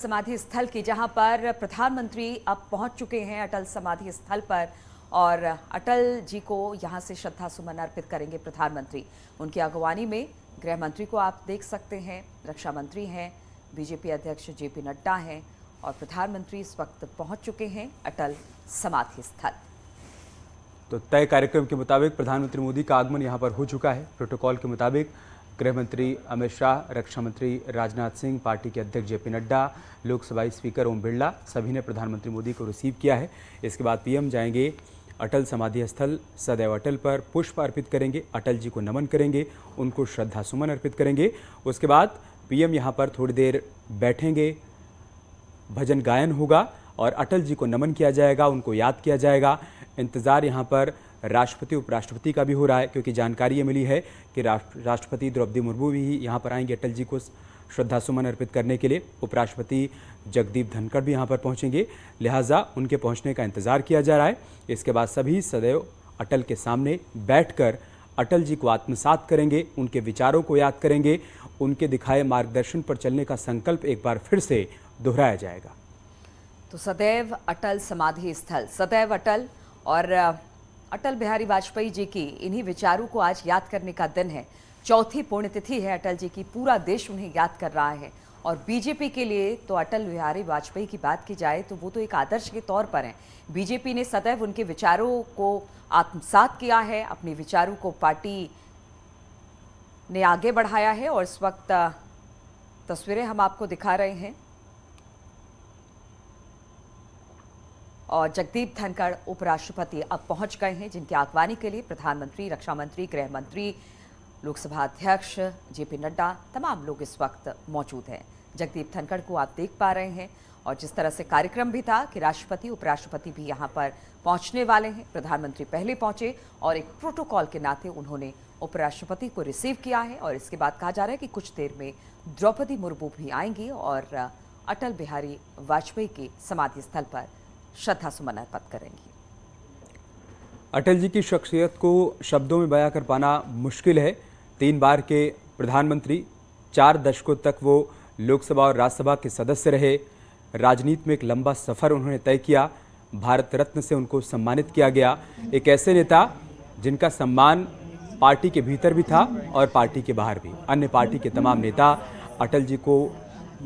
समाधि स्थल की, जहां पर प्रधानमंत्री अब पहुंच चुके हैं अटल समाधि स्थल पर और अटल जी को यहां से श्रद्धा सुमन अर्पित करेंगे प्रधानमंत्री। उनकी अगवानी में गृह मंत्री को आप देख सकते हैं, रक्षा मंत्री हैं, बीजेपी अध्यक्ष जेपी नड्डा हैं और प्रधानमंत्री इस वक्त पहुंच चुके हैं अटल समाधि स्थल। तो तय कार्यक्रम के मुताबिक प्रधानमंत्री मोदी का आगमन यहां पर हो चुका है। प्रोटोकॉल के मुताबिक गृह मंत्री अमित शाह, रक्षा मंत्री राजनाथ सिंह, पार्टी के अध्यक्ष जेपी नड्डा, लोकसभा स्पीकर ओम बिरला सभी ने प्रधानमंत्री मोदी को रिसीव किया है। इसके बाद पीएम जाएंगे अटल समाधि स्थल सदैव अटल पर, पुष्प अर्पित करेंगे, अटल जी को नमन करेंगे, उनको श्रद्धा सुमन अर्पित करेंगे। उसके बाद पीएम यहाँ पर थोड़ी देर बैठेंगे, भजन गायन होगा और अटल जी को नमन किया जाएगा, उनको याद किया जाएगा। इंतज़ार यहाँ पर राष्ट्रपति उपराष्ट्रपति का भी हो रहा है, क्योंकि जानकारी ये मिली है कि राष्ट्रपति द्रौपदी मुर्मू भी यहाँ पर आएंगे अटल जी को श्रद्धा सुमन अर्पित करने के लिए। उपराष्ट्रपति जगदीप धनखड़ भी यहाँ पर पहुँचेंगे, लिहाजा उनके पहुँचने का इंतज़ार किया जा रहा है। इसके बाद सभी सदैव अटल के सामने बैठकर अटल जी को आत्मसात करेंगे, उनके विचारों को याद करेंगे, उनके दिखाए मार्गदर्शन पर चलने का संकल्प एक बार फिर से दोहराया जाएगा। तो सदैव अटल समाधि स्थल, सदैव अटल और अटल बिहारी वाजपेयी जी की इन्हीं विचारों को आज याद करने का दिन है। चौथी पुण्यतिथि है अटल जी की, पूरा देश उन्हें याद कर रहा है। और बीजेपी के लिए तो अटल बिहारी वाजपेयी की बात की जाए तो वो तो एक आदर्श के तौर पर हैं। बीजेपी ने सदैव उनके विचारों को आत्मसात किया है, अपने विचारों को पार्टी ने आगे बढ़ाया है। और इस वक्त तस्वीरें हम आपको दिखा रहे हैं और जगदीप धनखड़ उपराष्ट्रपति अब पहुंच गए हैं, जिनकी अगवानी के लिए प्रधानमंत्री, रक्षा मंत्री, गृह मंत्री, लोकसभा अध्यक्ष जेपी नड्डा तमाम लोग इस वक्त मौजूद हैं। जगदीप धनखड़ को आप देख पा रहे हैं और जिस तरह से कार्यक्रम भी था कि राष्ट्रपति उपराष्ट्रपति भी यहां पर पहुंचने वाले हैं। प्रधानमंत्री पहले पहुंचे और एक प्रोटोकॉल के नाते उन्होंने उपराष्ट्रपति को रिसीव किया है और इसके बाद कहा जा रहा है कि कुछ देर में द्रौपदी मुर्मू भी आएंगी और अटल बिहारी वाजपेयी के समाधि स्थल पर श्रद्धा सुमन अर्पित करेंगी। अटल जी की शख्सियत को शब्दों में बयां कर पाना मुश्किल है। 3 बार के प्रधानमंत्री, 4 दशकों तक वो लोकसभा और राज्यसभा के सदस्य रहे। राजनीति में एक लंबा सफर उन्होंने तय किया। भारत रत्न से उनको सम्मानित किया गया। एक ऐसे नेता जिनका सम्मान पार्टी के भीतर भी था और पार्टी के बाहर भी। अन्य पार्टी के तमाम नेता अटल जी को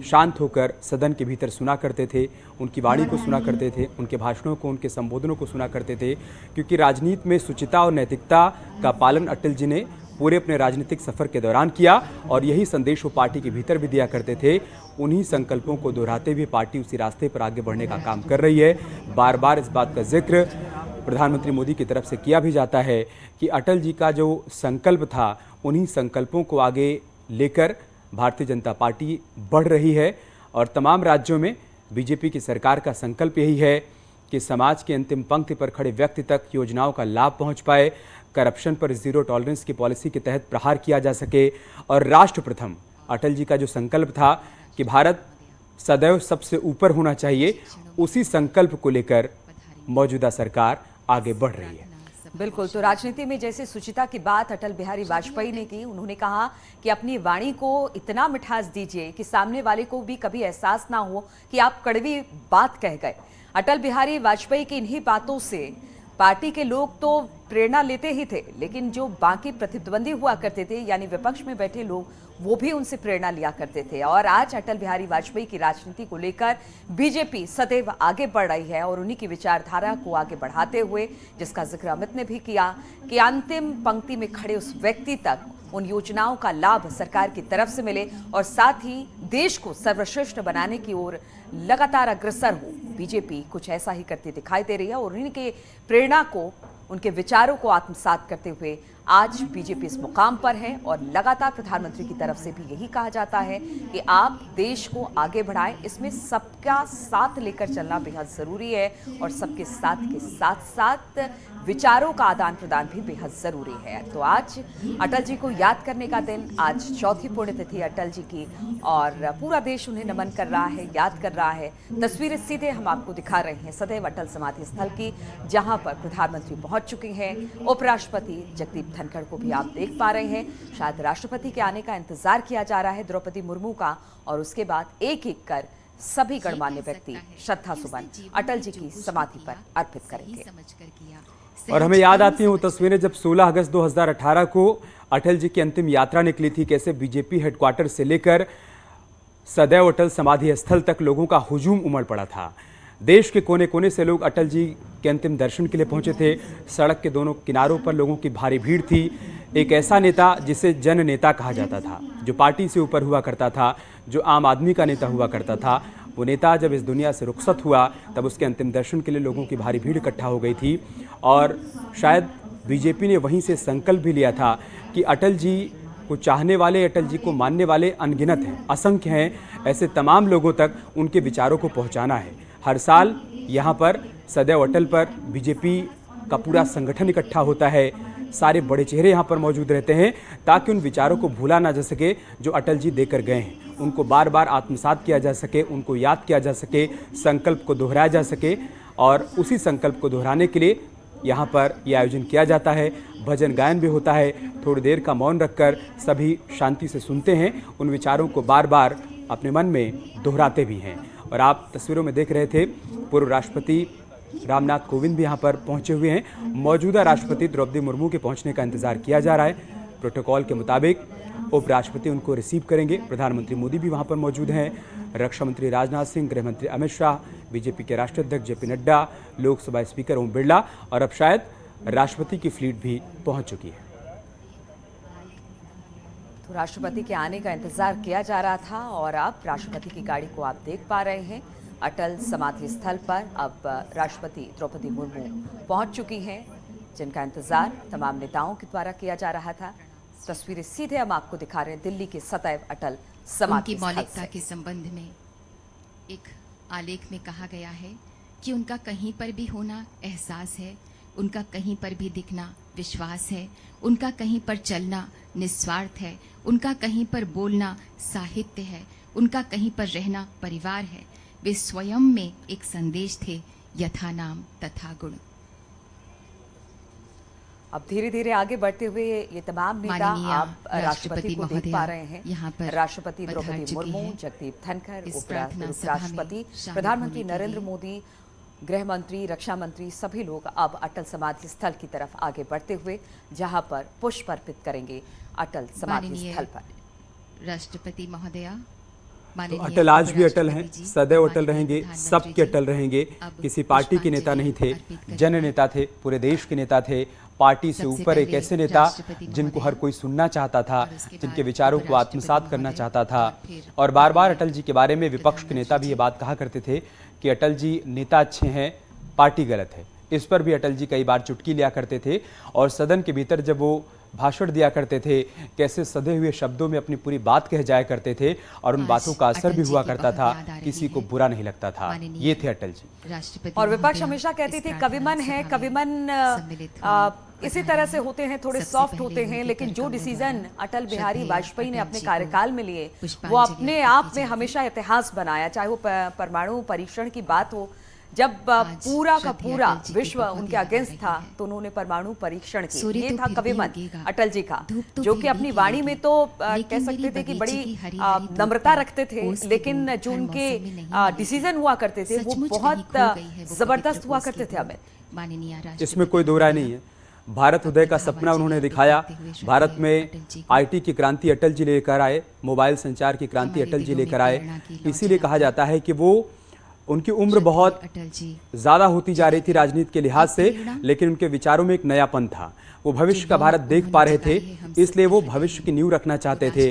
शांत होकर सदन के भीतर सुना करते थे, उनकी वाणी को सुना करते थे, उनके भाषणों को, उनके संबोधनों को सुना करते थे, क्योंकि राजनीति में शुचिता और नैतिकता का पालन अटल जी ने पूरे अपने राजनीतिक सफर के दौरान किया और यही संदेश वो पार्टी के भीतर भी दिया करते थे। उन्हीं संकल्पों को दोहराते हुए पार्टी उसी रास्ते पर आगे बढ़ने का काम कर रही है। बार बार इस बात का जिक्र प्रधानमंत्री मोदी की तरफ से किया भी जाता है कि अटल जी का जो संकल्प था, उन्हीं संकल्पों को आगे लेकर भारतीय जनता पार्टी बढ़ रही है और तमाम राज्यों में बीजेपी की सरकार का संकल्प यही है कि समाज के अंतिम पंक्ति पर खड़े व्यक्ति तक योजनाओं का लाभ पहुंच पाए, करप्शन पर जीरो टॉलरेंस की पॉलिसी के तहत प्रहार किया जा सके और राष्ट्र प्रथम अटल जी का जो संकल्प था कि भारत सदैव सबसे ऊपर होना चाहिए, उसी संकल्प को लेकर मौजूदा सरकार आगे बढ़ रही है। बिल्कुल, तो राजनीति में जैसे शुचिता की बात अटल बिहारी वाजपेयी ने की, उन्होंने कहा कि अपनी वाणी को इतना मिठास दीजिए कि सामने वाले को भी कभी एहसास ना हो कि आप कड़वी बात कह गए। अटल बिहारी वाजपेयी की इन्हीं बातों से पार्टी के लोग तो प्रेरणा लेते ही थे, लेकिन जो बाकी प्रतिद्वंदी हुआ करते थे यानी विपक्ष में बैठे लोग, वो भी उनसे प्रेरणा लिया करते थे। और आज अटल बिहारी वाजपेयी की राजनीति को लेकर बीजेपी सदैव आगे बढ़ रही है और उन्हीं की विचारधारा को आगे बढ़ाते हुए, जिसका जिक्र अमित ने भी किया कि अंतिम पंक्ति में खड़े उस व्यक्ति तक उन योजनाओं का लाभ सरकार की तरफ से मिले और साथ ही देश को सर्वश्रेष्ठ बनाने की ओर लगातार अग्रसर हो। बीजेपी कुछ ऐसा ही करती दिखाई दे रही है और उन्हीं के प्रेरणा को, उनके विचारों को आत्मसात करते हुए आज बीजेपी इस मुकाम पर है। और लगातार प्रधानमंत्री की तरफ से भी यही कहा जाता है कि आप देश को आगे बढ़ाएं, इसमें सबका साथ लेकर चलना बेहद जरूरी है और सबके साथ के साथ साथ विचारों का आदान प्रदान भी बेहद जरूरी है। तो आज अटल जी को याद करने का दिन, आज चौथी पुण्यतिथि अटल जी की और पूरा देश उन्हें नमन कर रहा है, याद कर रहा है। तस्वीरें सीधे हम आपको दिखा रहे हैं सदैव अटल समाधि स्थल की, जहां पर प्रधानमंत्री पहुंच चुके हैं। उपराष्ट्रपति जगदीप धनखड़ को भी आप देख पा रहे हैं। शायद राष्ट्रपति के आने का इंतजार किया जा रहा है, द्रौपदी मुर्मू का, और उसके बाद एक एक कर सभी गणमान्य व्यक्ति श्रद्धा सुमन अटल जी की समाधि पर अर्पित करेंगे। और हमें याद आती हैं वो तस्वीरें जब 16 अगस्त 2018 को अटल जी की अंतिम यात्रा निकली थी, कैसे बीजेपी हेडक्वार्टर से लेकर सदैव अटल समाधि स्थल तक लोगों का हुजूम उमड़ पड़ा था। देश के कोने कोने से लोग अटल जी के अंतिम दर्शन के लिए पहुंचे थे। सड़क के दोनों किनारों पर लोगों की भारी भीड़ थी। एक ऐसा नेता जिसे जन नेता कहा जाता था, जो पार्टी से ऊपर हुआ करता था, जो आम आदमी का नेता हुआ करता था, वो नेता जब इस दुनिया से रुखसत हुआ तब उसके अंतिम दर्शन के लिए लोगों की भारी भीड़ इकट्ठा हो गई थी। और शायद बीजेपी ने वहीं से संकल्प भी लिया था कि अटल जी को चाहने वाले, अटल जी को मानने वाले अनगिनत हैं, असंख्य हैं। ऐसे तमाम लोगों तक उनके विचारों को पहुंचाना है। हर साल यहाँ पर सदैव अटल पर बीजेपी का पूरा संगठन इकट्ठा होता है। सारे बड़े चेहरे यहाँ पर मौजूद रहते हैं ताकि उन विचारों को भूला ना जा सके जो अटल जी देकर गए हैं। उनको बार बार आत्मसात किया जा सके, उनको याद किया जा सके, संकल्प को दोहराया जा सके। और उसी संकल्प को दोहराने के लिए यहाँ पर यह आयोजन किया जाता है। भजन गायन भी होता है। थोड़ी देर का मौन रखकर सभी शांति से सुनते हैं, उन विचारों को बार बार अपने मन में दोहराते भी हैं। और आप तस्वीरों में देख रहे थे पूर्व राष्ट्रपति रामनाथ कोविंद भी यहाँ पर पहुँचे हुए हैं। मौजूदा राष्ट्रपति द्रौपदी मुर्मू के पहुँचने का इंतजार किया जा रहा है। प्रोटोकॉल के मुताबिक उपराष्ट्रपति उनको रिसीव करेंगे। प्रधानमंत्री मोदी भी वहाँ पर मौजूद हैं। रक्षा मंत्री राजनाथ सिंह, गृह मंत्री अमित शाह, बीजेपी के राष्ट्रीय अध्यक्ष जेपी नड्डा, लोकसभा स्पीकर ओम बिरला और अब शायद राष्ट्रपति की फ्लीट भी पहुँच चुकी है। तो राष्ट्रपति के आने का इंतजार किया जा रहा था और अब राष्ट्रपति की गाड़ी को आप देख पा रहे हैं। अटल समाधि स्थल पर अब राष्ट्रपति द्रौपदी मुर्मू पहुंच चुकी हैं, जिनका इंतजार तमाम नेताओं के द्वारा किया जा रहा था। तस्वीरें सीधे हम आपको दिखा रहे हैं दिल्ली के सदैव अटल समाधि स्थल से। मौलिकता के संबंध में एक आलेख में कहा गया है कि उनका कहीं पर भी होना एहसास है, उनका कहीं पर भी दिखना विश्वास है, उनका कहीं पर चलना निस्वार्थ है, उनका कहीं पर बोलना साहित्य है, उनका कहीं पर रहना परिवार है। वे स्वयं में एक संदेश थे, यथा नाम तथा गुण। अब धीरे धीरे आगे बढ़ते हुए ये तमाम नेता आप राष्ट्रपति को देख पा रहे हैं। यहाँ पर राष्ट्रपति द्रौपदी मुर्मू, जगदीप धनखड़, उपराष्ट्रपति, प्रधानमंत्री नरेंद्र मोदी, गृह मंत्री, रक्षा मंत्री, सभी लोग अब अटल समाधि स्थल की तरफ आगे बढ़ते हुए जहां पर पुष्प अर्पित करेंगे अटल समाधि स्थल पर। राष्ट्रपति महोदया, तो अटल आज भी अटल हैं, सदैव अटल रहेंगे, सबके अटल रहेंगे। किसी पार्टी के नेता नहीं थे, जन नेता थे, पूरे देश के नेता थे। पार्टी से ऊपर एक ऐसे नेता जिनको हर कोई सुनना चाहता था, जिनके विचारों को आत्मसात करना चाहता था। और बार बार अटल जी के बारे में विपक्ष के नेता भी ये बात कहा करते थे कि अटल जी नेता अच्छे हैं, पार्टी गलत है। इस पर भी अटल जी कई बार चुटकी लिया करते थे और सदन के भीतर जब वो भाषण दिया करते थे, कैसे सधे हुए शब्दों में अपनी पूरी बात कह जाया करते थे और उन बातों का असर भी हुआ करता था, किसी को बुरा नहीं लगता था। ये थे अटल जी। और विपक्ष हमेशा कहती थी कविमन है, कविमन इसी तरह से होते हैं, थोड़े सॉफ्ट होते हैं, लेकिन जो डिसीजन अटल बिहारी वाजपेयी ने अपने कार्यकाल में लिए वो अपने आप में हमेशा इतिहास बनाया। चाहे वो परमाणु परीक्षण की बात हो, जब पूरा का पूरा विश्व उनके अगेंस्ट था तो उन्होंने परमाणु परीक्षण किया। ये था कविमन अटल जी का, जो कि अपनी वाणी में तो कह सकते थे कि बड़ी नम्रता रखते थे, लेकिन जो उनके डिसीजन हुआ करते थे वो बहुत जबरदस्त हुआ करते थे। अमित, इसमें कोई दो राय नहीं है। भारत उदय का सपना उन्होंने दिखाया। भारत में आईटी की क्रांति अटल जी लेकर आए, मोबाइल संचार की क्रांति अटल जी लेकर आए। इसीलिए कहा जाता है कि वो उनकी उम्र बहुत ज़्यादा होती जा रही थी राजनीति के लिहाज से, लेकिन उनके विचारों में एक नयापन था। वो भविष्य का भारत देख पा रहे थे, इसलिए वो भविष्य की नींव रखना चाहते थे।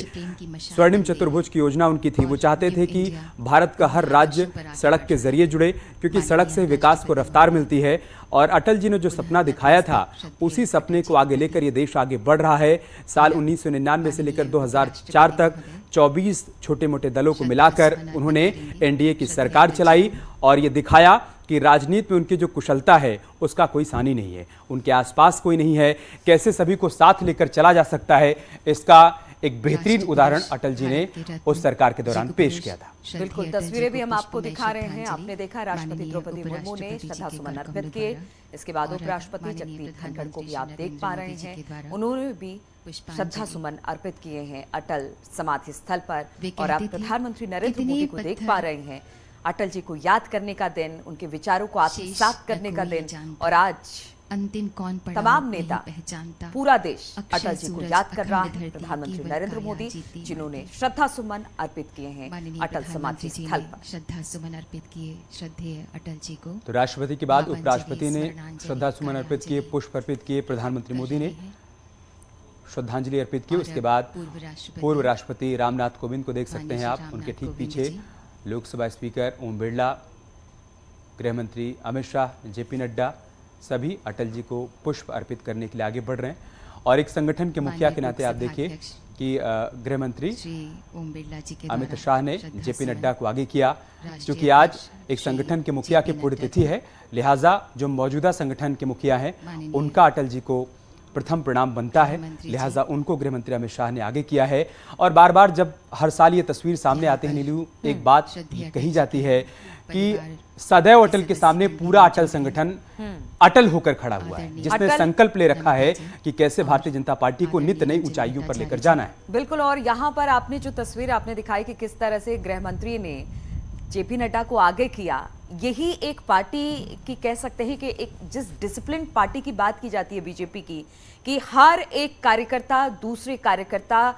स्वर्णिम चतुर्भुज की योजना उनकी थी। वो चाहते थे कि भारत का हर राज्य सड़क के जरिए जुड़े, क्योंकि सड़क से विकास को रफ्तार मिलती है। और अटल जी ने जो सपना दिखाया था, उसी सपने को आगे लेकर ये देश आगे बढ़ रहा है। साल 1999 से लेकर 2004 तक 24 छोटे मोटे दलों को मिलाकर उन्होंने एनडीए की सरकार चलाई और ये दिखाया कि राजनीति में उनकी जो कुशलता है उसका कोई सानी नहीं है, उनके आसपास कोई नहीं है। कैसे सभी को साथ लेकर चला जा सकता है, इसका एक बेहतरीन उदाहरण अटल जी ने उस सरकार के दौरान पेश किया था। बिल्कुल, तस्वीरें भी हम आपको दिखा रहे हैं। आपने देखा राष्ट्रपति द्रौपदी मुर्मू ने श्रद्धासुमन अर्पित किए। इसके बाद उपराष्ट्रपति जगदीप धनखड़ को भी आप देख पा रहे हैं, उन्होंने भी श्रद्धा सुमन अर्पित किए हैं अटल समाधि स्थल पर। वे और आप कहती थी, प्रधानमंत्री नरेंद्र कितने मोदी को देख पत्थर पा रहे हैं, अटल जी को याद करने का दिन, उनके विचारों को आत्मसात करने का कोई दिन। जानता। और आज अंतिम कौन पड़ा तमाम नहीं नेता, पहचानता। पूरा देश अक्षय अटल जी को सूरज याद कर रहा अखंड है। धरती, प्रधानमंत्री केवल नरेंद्र काया मोदी जीती जिन्होंने मरती। श्रद्धा सुमन अर्पित किए हैं माननीय अटल समाधि प्रधानमंत्री जी स्थल ने पर। श्रद्धा सुमन अर्पित किए श्रद्धेय अटल जी को। तो राष्ट्रपति के बाद भावांजलि, उपराष्ट्रपति ने स्मरणांजलि, श्रद्धा सुमन अर्पित किए, कार्यांजलि पुष्प अर्पित किए, प्रधानमंत्री मोदी ने कर रहे हैं। श्रद्धांजलि अर्पित की। और उसके बाद पूर्व पूर्व राष्ट्रपति रामनाथ कोविंद को देख सकते माननीय हैं आप, श्री उनके रामनाथ ठीक कोविंद पीछे जी। लोकसभा स्पीकर ओम बिरला, गृह मंत्री अमित शाह, जेपी नड्डा, सभी अटल जी को पुष्प अर्पित करने के लिए आगे बढ़ रहे हैं। और एक संगठन के मुखिया के माननीय नाते आप लोकसभा देखिए अध्यक्ष कि गृह मंत्री श्री ओम बिरला जी के अमित द्वारा शाह ने श्रद्धा जेपी सुमन नड्डा को आगे किया। राष्ट्रीय क्योंकि आज अध्यक्ष एक श्री संगठन के मुखिया की जेपी पुण्यतिथि नड्डा है, लिहाजा जो मौजूदा संगठन के मुखिया हैं माननीय उनका अटल जी को प्रथम प्रणाम बनता है, गृहमंत्री जी। लिहाजा उनको गृह मंत्री अमित शाह ने आगे किया है। और बार बार जब हर साल ये तस्वीर सामने आती है नीलू, एक बात श्रद्धेय कही अटल जाती है कि परिवार सदैव अटल के सामने पूरा अटल संगठन अटल होकर खड़ा हुआ है, आदरणीय जिसने अटल संकल्प ले रखा है जी कि कैसे भारतीय जनता पार्टी को नित्य नई आदरणीय ऊंचाइयों पर जगन्नाथ लेकर जी। जाना है। बिल्कुल। और यहाँ पर आपने जो तस्वीर आपने दिखाई कि किस तरह से गृह मंत्री ने जेपी नड्डा को आगे किया, यही एक पार्टी की कह सकते हैं कि एक जिस डिसिप्लिन पार्टी की बात की जाती है बीजेपी की, कि हर एक कार्यकर्ता दूसरे कार्यकर्ता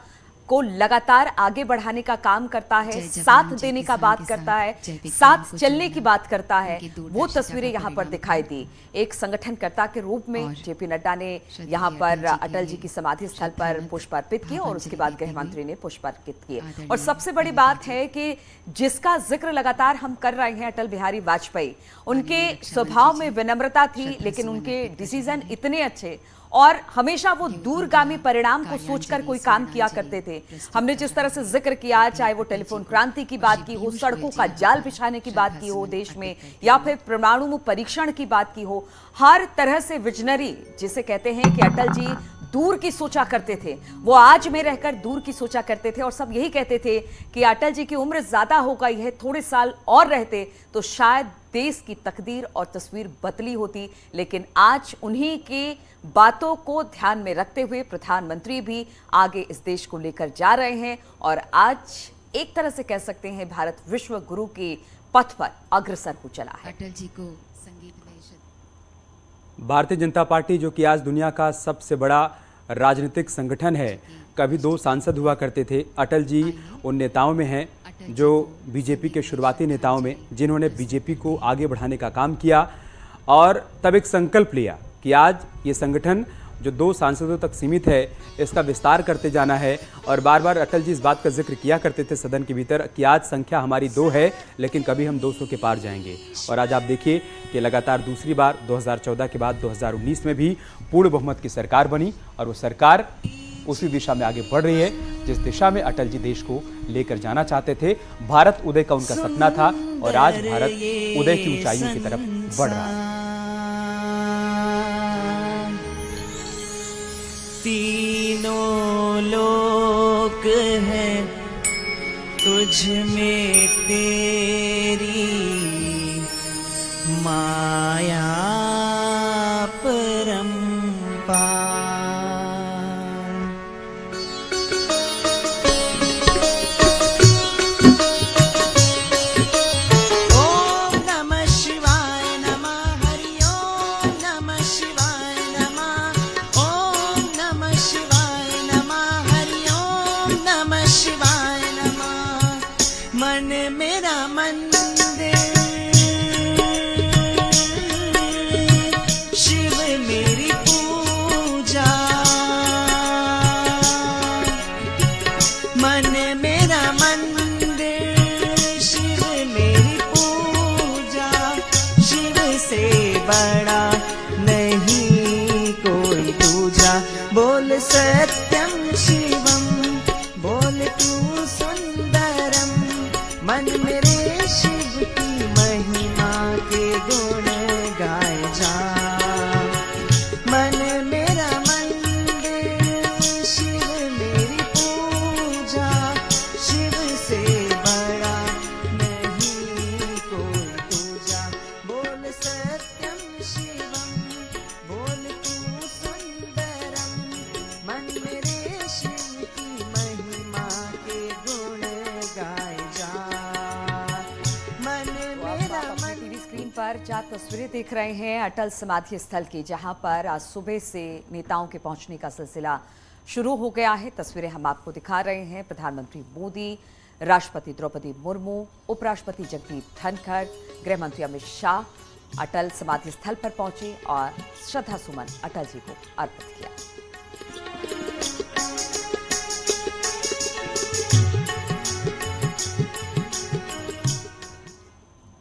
को लगातार आगे बढ़ाने का काम करता है, जय जवान, साथ जय देने का किसान बात के करता साथ, है, जय विज्ञान साथ को चलने चुनना, की बात करता है। उनकी वो दूरदर्शिता तस्वीरें का यहाँ पर परिणाम दिखाई था। दी। एक संगठनकर्ता के रूप में और जेपी नड्डा ने श्रद्धेय यहाँ पर अटल जी के अटल जी की समाधि स्थल पर श्रद्धांजलि पुष्प अर्पित किए और उसके बाद देते गृह हुए मंत्री ने पुष्प अर्पित किए। आदरणीय और सबसे बड़ी अटल बात जी। है कि जिसका जिक्र लगातार हम कर रहे हैं, अटल बिहारी वाजपेयी, उनके माननीय रक्षा स्वभाव मंत्री में जी, विनम्रता थी, श्रद्धा लेकिन सुमन उनके अर्पित कर डिसीजन रहे हैं। इतने अच्छे और हमेशा वो क्योंकि दूरगामी वह परिणाम को कार्यांजलि, सोचकर कोई काम किया करते थे। प्रस्तुत हमने कर जिस रहे तरह से हैं। जिक्र किया, क्योंकि चाहे वो अटल जी टेलीफोन को क्रांति की बात की हो, पीयूष सड़कों गोयल का जी ने जाल बिछाने की बात की हो श्रद्धा देश सुमन में, अर्पित कर या दिए। फिर परमाणु परीक्षण की बात की हो, हर तरह से विजनरी जिसे कहते हैं कि अटल जी दूर की सोचा करते थे, वो आज में रहकर दूर की सोचा करते थे। और सब यही कहते थे कि अटल जी की उम्र ज्यादा हो गई है, थोड़े साल और रहते तो शायद देश की तकदीर और तस्वीर बदली होती। लेकिन आज उन्हीं की बातों को ध्यान में रखते हुए प्रधानमंत्री भी आगे इस देश को लेकर जा रहे हैं और आज एक तरह से कह सकते हैं भारत विश्व गुरु के पथ पर अग्रसर हो चला है। अटल जी को संगीतमय श्रद्धा भारतीय जनता पार्टी जो कि आज दुनिया का सबसे बड़ा राजनीतिक संगठन है, कभी 2 सांसद हुआ करते थे। अटल जी उन नेताओं में हैं जो बीजेपी के शुरुआती नेताओं में, जिन्होंने बीजेपी को आगे बढ़ाने का काम किया और तब एक संकल्प लिया कि आज ये संगठन जो 2 सांसदों तक सीमित है, इसका विस्तार करते जाना है। और बार बार अटल जी इस बात का जिक्र किया करते थे सदन के भीतर कि आज संख्या हमारी 2 है, लेकिन कभी हम 200 के पार जाएंगे। और आज आप देखिए कि लगातार दूसरी बार 2014 के बाद 2019 में भी पूर्ण बहुमत की सरकार बनी और वो सरकार उसी दिशा में आगे बढ़ रही है जिस दिशा में अटल जी देश को लेकर जाना चाहते थे। भारत उदय का उनका सपना था और आज भारत उदय की ऊंचाइयों की तरफ बढ़ रहा है। तीनों लोक है तुझ में तेरी माया परंपार। ओम नमः शिवाय नमः, हरि ओम नमः शिवाय नमः, ओम नमः शिवाय नमः, हरि ओम नमः शिवाय नमः। मन मेरा मन आप अपने टीवी स्क्रीन पर 4 तस्वीरें देख रहे हैं अटल समाधि स्थल की, जहां पर आज सुबह से नेताओं के पहुंचने का सिलसिला शुरू हो गया है। तस्वीरें हम आपको दिखा रहे हैं। प्रधानमंत्री मोदी, राष्ट्रपति द्रौपदी मुर्मू, उपराष्ट्रपति जगदीप धनखड़, गृह मंत्री अमित शाह अटल समाधि स्थल पर पहुंचे और श्रद्धा सुमन अटल जी को अर्पित किया।